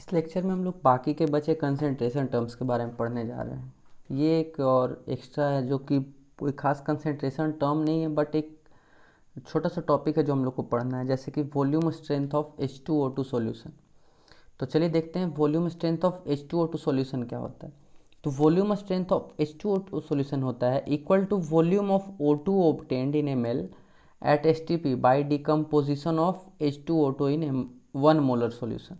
इस लेक्चर में हम लोग बाकी के बचे कंसंट्रेशन टर्म्स के बारे में पढ़ने जा रहे हैं। ये एक और एक्स्ट्रा है जो कि कोई खास कंसंट्रेशन टर्म नहीं है, बट एक छोटा सा टॉपिक है जो हम लोग को पढ़ना है, जैसे कि volume strength of H2O2 solution. तो चलिए देखते हैं volume strength of H2O2 solution क्या होता है। तो volume strength of H2O2 solution होता है equal to volume of O2 obtained in ml at STP by decomposition of H2O2 in 1 molar solution.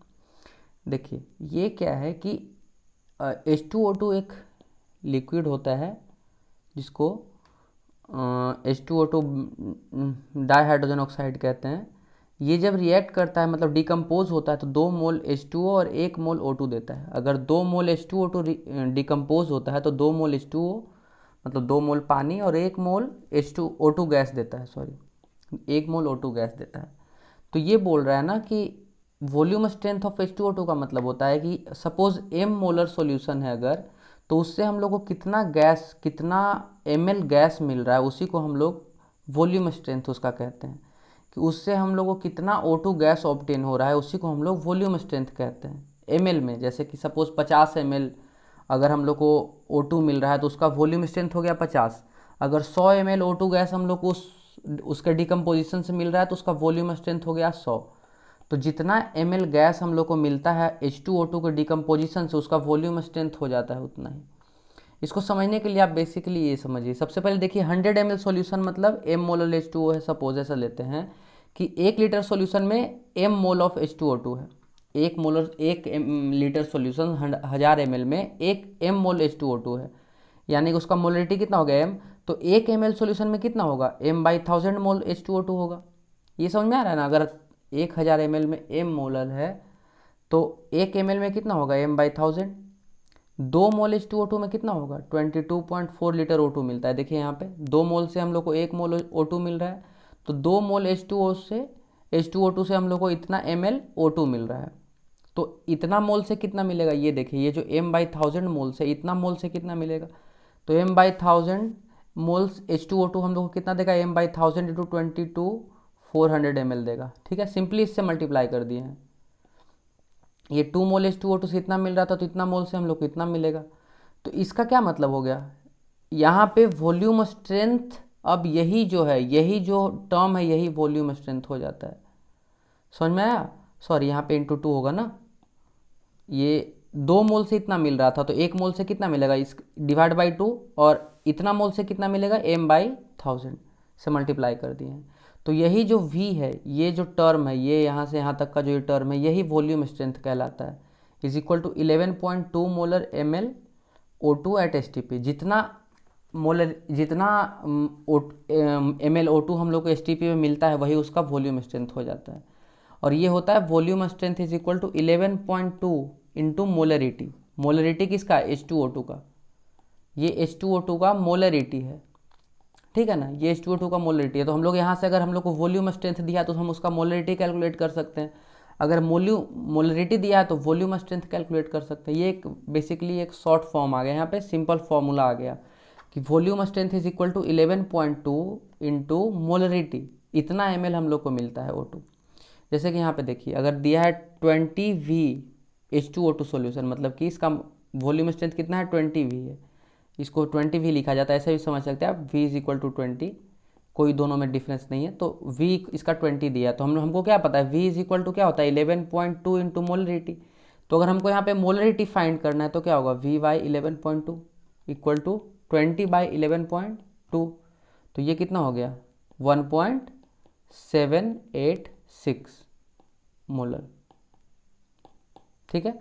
देखिए ये क्या है कि H2O2 एक लिक्विड होता है जिसको H2O2 डाईहाइड्रोजन ऑक्साइड कहते हैं। ये जब रिएक्ट करता है मतलब डिकम्पोज होता है तो 2 मोल H2O और 1 मोल O2 देता है। अगर 2 मोल H2O2 डिकम्पोज होता है तो 2 मोल H2O मतलब 2 मोल पानी और 1 मोल H2O2 गैस देता है, सॉरी 1 मोल O2 गैस देता है। तो ये बोल रहा है ना कि वॉल्यूम स्ट्रेंथ ऑफ H2O2 का मतलब होता है कि सपोज m मोलर सॉल्यूशन है अगर, तो उससे हम लोग को कितना गैस, कितना ml गैस मिल रहा है, उसी को हम लोग वॉल्यूम स्ट्रेंथ उसका कहते हैं। कि उससे हम लोग को कितना O2 गैस ऑब्टेन हो रहा है उसी को हम लोग वॉल्यूम स्ट्रेंथ कहते हैं ml में। जैसे कि सपोज 50 ml अगर हम लोग को O2 मिल रहा है तो उसका वॉल्यूम स्ट्रेंथ हो गया 50। अगर 100 ml O2 गैस हम लोग को उसके डिकम्पोजिशन से मिल रहा है तो उसका वॉल्यूम स्ट्रेंथ हो गया 100। तो जितना ml गैस हम लोग को मिलता है H2O2 के डिकम्पोजिशन से उसका वॉल्यूम स्ट्रेंथ हो जाता है उतना ही। इसको समझने के लिए आप बेसिकली ये समझिए। सबसे पहले देखिए 100 ml सॉल्यूशन मतलब m मोल H2O है। सपोज ऐसा लेते हैं कि 1 लीटर सॉल्यूशन में m मोल ऑफ H2O2 है। 1 लीटर सॉल्यूशन 1000 ml में 1 m मोल H2O2 है, यानी कि उसका मोलरिटी कितना हो गया m। तो 1 ml सॉल्यूशन में कितना होगा m/1000 मोल H2O2 होगा। ये समझ में आ रहा है ना। अगर 1000 ml में m मोलर है तो 1 ml में कितना होगा m/1000। 2 मोल H2O2 में कितना होगा 22.4 लीटर O2 मिलता है। देखिए यहाँ पे 2 मोल से हम लोग को 1 मोल O2 मिल रहा है, तो 2 मोल H2O2 से हम लोग को इतना ml O2 मिल रहा है। तो इतना मोल से कितना मिलेगा ये देखिए, ये जो m/1000 मोल से इतना मोल से कितना मिलेगा, तो m/1000 मोल्स H2O2 हम लोग को कितना देगा m/1000 इंटू 400 ml देगा। ठीक है, सिंपली इससे मल्टीप्लाई कर दिए हैं। ये 2 मोल H2O2 से इतना मिल रहा था तो इतना मोल से हम लोग को इतना मिलेगा। तो इसका क्या मतलब हो गया, यहाँ पे वॉल्यूम स्ट्रेंथ अब यही जो है, यही जो टर्म है यही वॉल्यूम स्ट्रेंथ हो जाता है। समझ में आया। सॉरी यहाँ पे इंटू 2 होगा ना। ये 2 मोल से इतना मिल रहा था तो 1 मोल से कितना मिलेगा इस डिवाइड बाई 2, और इतना मोल से कितना मिलेगा m/1000 से मल्टीप्लाई कर दिए हैं। तो यही जो v है, ये जो टर्म है, ये यहाँ से यहाँ तक का जो ये टर्म है यही वॉल्यूम स्ट्रेंथ कहलाता है। Is equal to 11.2 molar ml O2 एट STP। जितना मोलर, जितना ml O2 हम लोग को STP में मिलता है वही उसका वॉल्यूम स्ट्रेंथ हो जाता है। और ये होता है volume strength is equal to 11.2 into molarity. Molarity किसका H2O2 का, ये H2O2 का मोलरिटी है। ठीक है ना, ये H2O2 का मोलरिटी है। तो हम लोग यहाँ से अगर हम लोग को वॉल्यूम स्ट्रेंथ दिया तो हम उसका मोलरिटी कैलकुलेट कर सकते हैं। अगर मोलरिटी दिया है तो वॉल्यूम स्ट्रेंथ कैलकुलेट कर सकते हैं। ये एक बेसिकली एक शॉर्ट फॉर्म आ गया, यहाँ पे सिंपल फॉर्मूला आ गया कि volume strength is equal to 11.2 into molarity. इतना ml हम लोग को मिलता है O2। जैसे कि यहाँ पे देखिए अगर दिया है 20V H2O2 सॉल्यूशन, मतलब कि इसका वॉल्यूम स्ट्रेंथ कितना है 20V है। इसको 20V लिखा जाता है, ऐसे भी समझ सकते हैं आप, V इज इक्वल टू 20, कोई दोनों में डिफरेंस नहीं है। तो V इसका 20 दिया तो हमको क्या पता है V इज इक्वल टू क्या होता है 11.2 इंटू मोलरिटी। तो अगर हमको यहाँ पे मोलरिटी फाइंड करना है तो क्या होगा V/11.2 इक्वल टू 20/11.2। तो ये कितना हो गया 1.786 मोलर। ठीक है,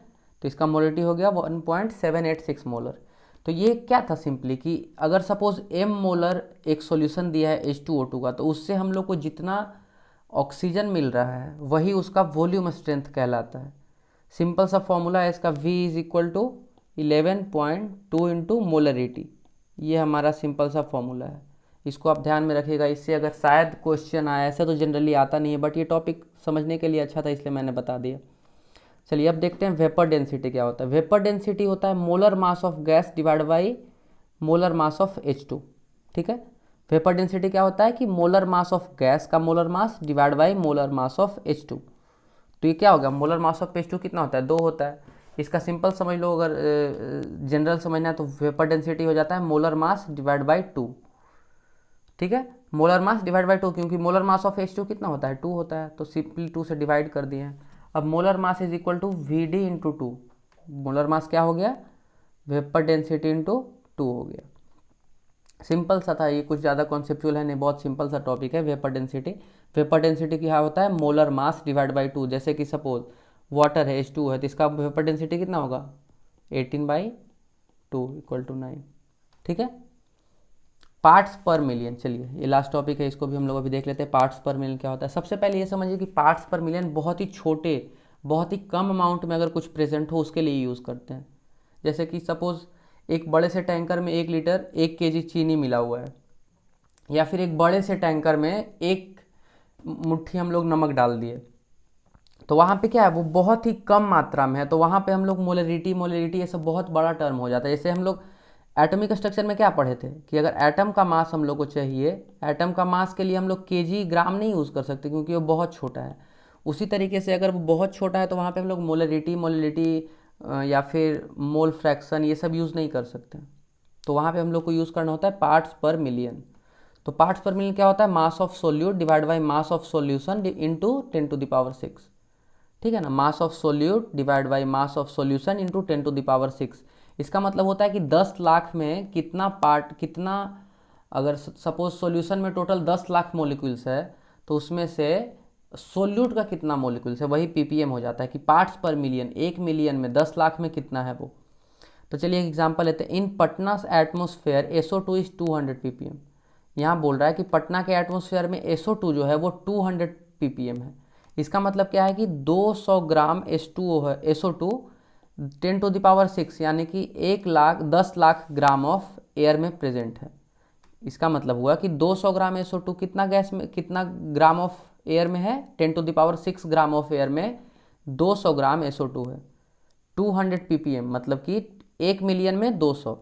तो इसका मोलरिटी हो गया 1.786 मोलर। तो ये क्या था सिंपली कि अगर सपोज m मोलर एक सॉल्यूशन दिया है H2O2 का, तो उससे हम लोग को जितना ऑक्सीजन मिल रहा है वही उसका वॉल्यूम स्ट्रेंथ कहलाता है। सिंपल सा फॉर्मूला है इसका, V is equal to 11.2 into molarity. ये हमारा सिंपल सा फॉर्मूला है, इसको आप ध्यान में रखिएगा। इससे अगर शायद क्वेश्चन आया, ऐसे तो जनरली आता नहीं है, बट ये टॉपिक समझने के लिए अच्छा था इसलिए मैंने बता दिया। चलिए अब देखते हैं वेपर डेंसिटी क्या होता है। वेपर डेंसिटी होता है molar mass of gas divide by molar mass of H2। ठीक है, वेपर डेंसिटी क्या होता है कि मोलर मास ऑफ गैस का molar mass divide by molar mass of H2। तो ये क्या होगा, मोलर मास ऑफ H2 कितना होता है, 2 होता है। इसका सिंपल समझ लो, अगर जनरल समझना है तो वेपर डेंसिटी हो जाता है मोलर मास डिवाइड बाई 2। ठीक है, मोलर मास डिवाइड बाई 2, क्योंकि मोलर मास ऑफ H2 कितना होता है, 2 होता है, तो सिंपली 2 से डिवाइड कर दिए हैं। अब molar mass is equal to VD into 2। Molar mass क्या हो गया, वेपर डेंसिटी इंटू 2 हो गया। सिंपल सा था ये, कुछ ज़्यादा कॉन्सेप्चुअल है नहीं, बहुत सिंपल सा टॉपिक है वेपर डेंसिटी। वेपर डेंसिटी क्या होता है, मोलर मास डिवाइड बाई 2। जैसे कि सपोज वाटर है, H2 है, तो इसका वेपर डेंसिटी कितना होगा, 18/2 इक्वल टू 9। ठीक है, पार्ट्स पर मिलियन। चलिए ये लास्ट टॉपिक है, इसको भी हम लोग अभी देख लेते हैं, पार्ट्स पर मिलियन क्या होता है। सबसे पहले ये समझिए कि पार्ट्स पर मिलियन बहुत ही छोटे, बहुत ही कम अमाउंट में अगर कुछ प्रेजेंट हो उसके लिए यूज़ करते हैं। जैसे कि सपोज एक बड़े से टैंकर में 1 लीटर 1 kg चीनी मिला हुआ है, या फिर एक बड़े से टैंकर में 1 मुट्ठी हम लोग नमक डाल दिए, तो वहाँ पे क्या है, वो बहुत ही कम मात्रा में है, तो वहाँ पे हम लोग मोलरिटी मोलरिटी ये सब बहुत बड़ा टर्म हो जाता है। जैसे हम लोग एटॉमिक स्ट्रक्चर में क्या पढ़े थे कि अगर एटम का मास हम लोग को चाहिए, एटम का मास के लिए हम लोग केजी ग्राम नहीं यूज़ कर सकते क्योंकि वो बहुत छोटा है। उसी तरीके से अगर वो बहुत छोटा है तो वहाँ पे हम लोग मोलरिटी मोलरिटी या फिर मोल फ्रैक्शन ये सब यूज़ नहीं कर सकते। तो वहाँ पे हम लोग को यूज़ करना होता है पार्ट्स पर मिलियन। तो पार्ट्स पर मिलियन क्या होता है, mass of solute divide by mass of solution into 10⁶। ठीक है ना, mass of solute divide by mass of solution into 10⁶। इसका मतलब होता है कि 10 लाख में कितना, अगर सपोज सॉल्यूशन में टोटल 10 लाख मॉलिक्यूल्स है तो उसमें से सोल्यूट का कितना मॉलिक्यूल्स है, वही ppm हो जाता है कि पार्ट्स पर मिलियन, 1 मिलियन में 10 लाख में कितना है वो। तो चलिए एक एग्जांपल लेते हैं। इन Patna's atmosphere SO2 is 200 ppm। यहाँ बोल रहा है कि पटना के एटमोसफेयर में SO2 जो है वो 200 ppm है। इसका मतलब क्या है कि 200 ग्राम H2O है, SO2 10⁶, यानी कि 10 लाख ग्राम ऑफ एयर में प्रेजेंट है। इसका मतलब हुआ कि 200 ग्राम SO2 कितना गैस में, कितना ग्राम ऑफ एयर में है, 10⁶ ग्राम ऑफ एयर में 200 ग्राम SO2 है। 200 ppm मतलब कि 1 मिलियन में 200।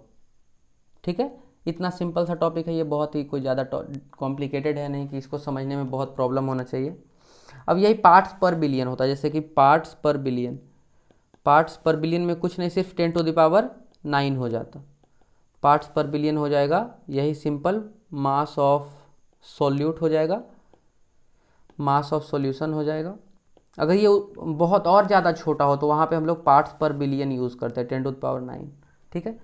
ठीक है, इतना सिंपल सा टॉपिक है ये, बहुत ही कोई ज़्यादा कॉम्प्लिकेटेड है नहीं कि इसको समझने में बहुत प्रॉब्लम होना चाहिए। अब यही पार्ट्स पर बिलियन होता है, जैसे कि पार्ट्स पर बिलियन, पार्ट्स पर बिलियन में कुछ नहीं, सिर्फ 10⁹ हो जाता। पार्ट्स पर बिलियन हो जाएगा, यही सिंपल मास ऑफ सॉल्यूट हो जाएगा, मास ऑफ सॉल्यूशन हो जाएगा। अगर ये बहुत और ज़्यादा छोटा हो तो वहाँ पे हम लोग पार्ट्स पर बिलियन यूज़ करते हैं, 10⁹। ठीक है,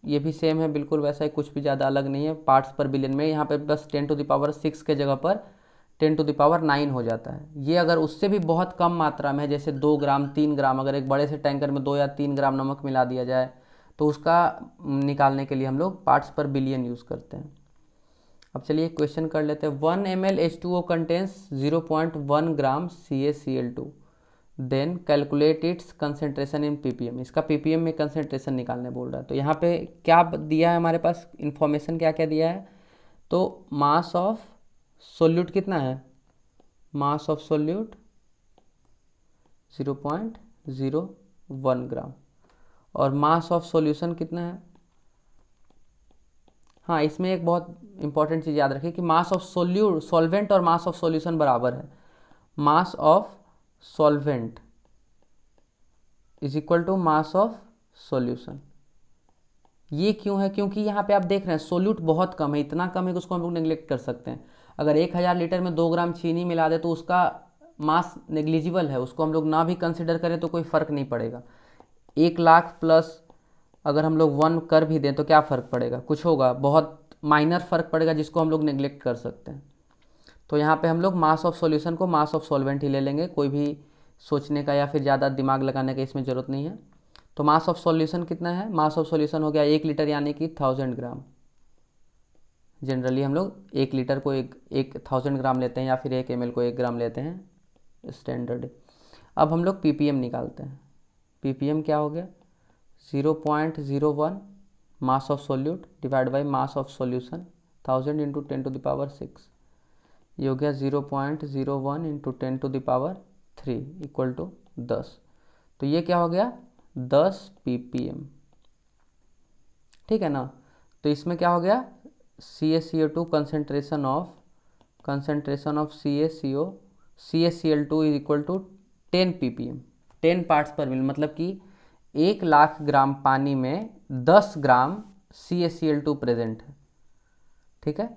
ये भी सेम है बिल्कुल वैसा ही, कुछ भी ज़्यादा अलग नहीं है। पार्ट्स पर बिलियन में यहाँ पे बस 10⁶ के जगह पर 10⁹ हो जाता है। ये अगर उससे भी बहुत कम मात्रा में है, जैसे 2 ग्राम 3 ग्राम, अगर एक बड़े से टैंकर में 2 या 3 ग्राम नमक मिला दिया जाए तो उसका निकालने के लिए हम लोग पार्ट्स पर बिलियन यूज़ करते हैं। अब चलिए एक क्वेश्चन कर लेते हैं। 1 ml H2O contains 0.1 gram CaCl2, then calculate its concentration in ppm। इसका ppm में कंसेंट्रेशन निकालने बोल रहा है। तो यहाँ पे क्या दिया है हमारे पास इन्फॉर्मेशन, क्या क्या दिया है, तो मास ऑफ सोल्यूट कितना है, मास ऑफ सोल्यूट 0.01 ग्राम, और मास ऑफ सॉल्यूशन कितना है। हाँ, इसमें एक बहुत इंपॉर्टेंट चीज़ याद रखिए कि मास ऑफ सॉल्वेंट और मास ऑफ सॉल्यूशन बराबर है। Mass of solvent is equal to mass of solution. ये क्यों है, क्योंकि यहाँ पे आप देख रहे हैं सोल्यूट बहुत कम है, इतना कम है कि उसको हम लोग नेग्लेक्ट कर सकते हैं। अगर 1000 लीटर में 2 ग्राम चीनी मिला दे तो उसका मास नेग्लिजिबल है, उसको हम लोग ना भी कंसिडर करें तो कोई फ़र्क नहीं पड़ेगा। 1 लाख प्लस अगर हम लोग 1 कर भी दें तो क्या फ़र्क पड़ेगा, कुछ होगा, बहुत माइनर फ़र्क पड़ेगा जिसको हम लोग नेग्लेक्ट कर सकते हैं। तो यहाँ पे हम लोग मास ऑफ सॉल्यूशन को मास ऑफ सॉल्वेंट ही ले लेंगे, कोई भी सोचने का या फिर ज़्यादा दिमाग लगाने का इसमें ज़रूरत नहीं है। तो मास ऑफ सॉल्यूशन कितना है, मास ऑफ सॉल्यूशन हो गया 1 लीटर यानी कि 1000 ग्राम। जनरली हम लोग 1 लीटर को एक 1000 ग्राम लेते हैं, या फिर 1 ml को 1 ग्राम लेते हैं स्टैंडर्ड। अब हम लोग ppm निकालते हैं। ppm क्या हो गया, 0.01 mass of solute divide by mass of solution 1000 into 10⁶। ये हो गया 0.01 इंटू 10⁻³ इक्वल टू 10। तो ये क्या हो गया, 10 ppm। ठीक है ना, तो इसमें क्या हो गया, CaCO2 concentration of CaCO CaCl2 is equal to 10 ppm, 10 parts per mil, मतलब कि 1,00,000 ग्राम पानी में 10 ग्राम CaCl2 प्रेजेंट है। ठीक है,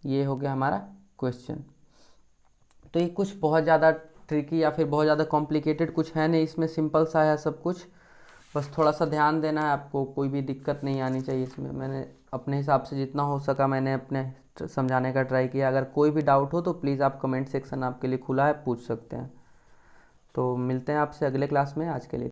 ये हो गया हमारा क्वेश्चन। तो ये कुछ बहुत ज़्यादा ट्रिकी या फिर बहुत ज़्यादा कॉम्प्लिकेटेड कुछ है नहीं, इसमें सिंपल सा है सब कुछ, बस थोड़ा सा ध्यान देना है आपको, कोई भी दिक्कत नहीं आनी चाहिए इसमें। मैंने अपने हिसाब से जितना हो सका मैंने अपने समझाने का ट्राई किया। अगर कोई भी डाउट हो तो प्लीज़ आप कमेंट सेक्शन आपके लिए खुला है, पूछ सकते हैं। तो मिलते हैं आपसे अगले क्लास में, आज के लिए।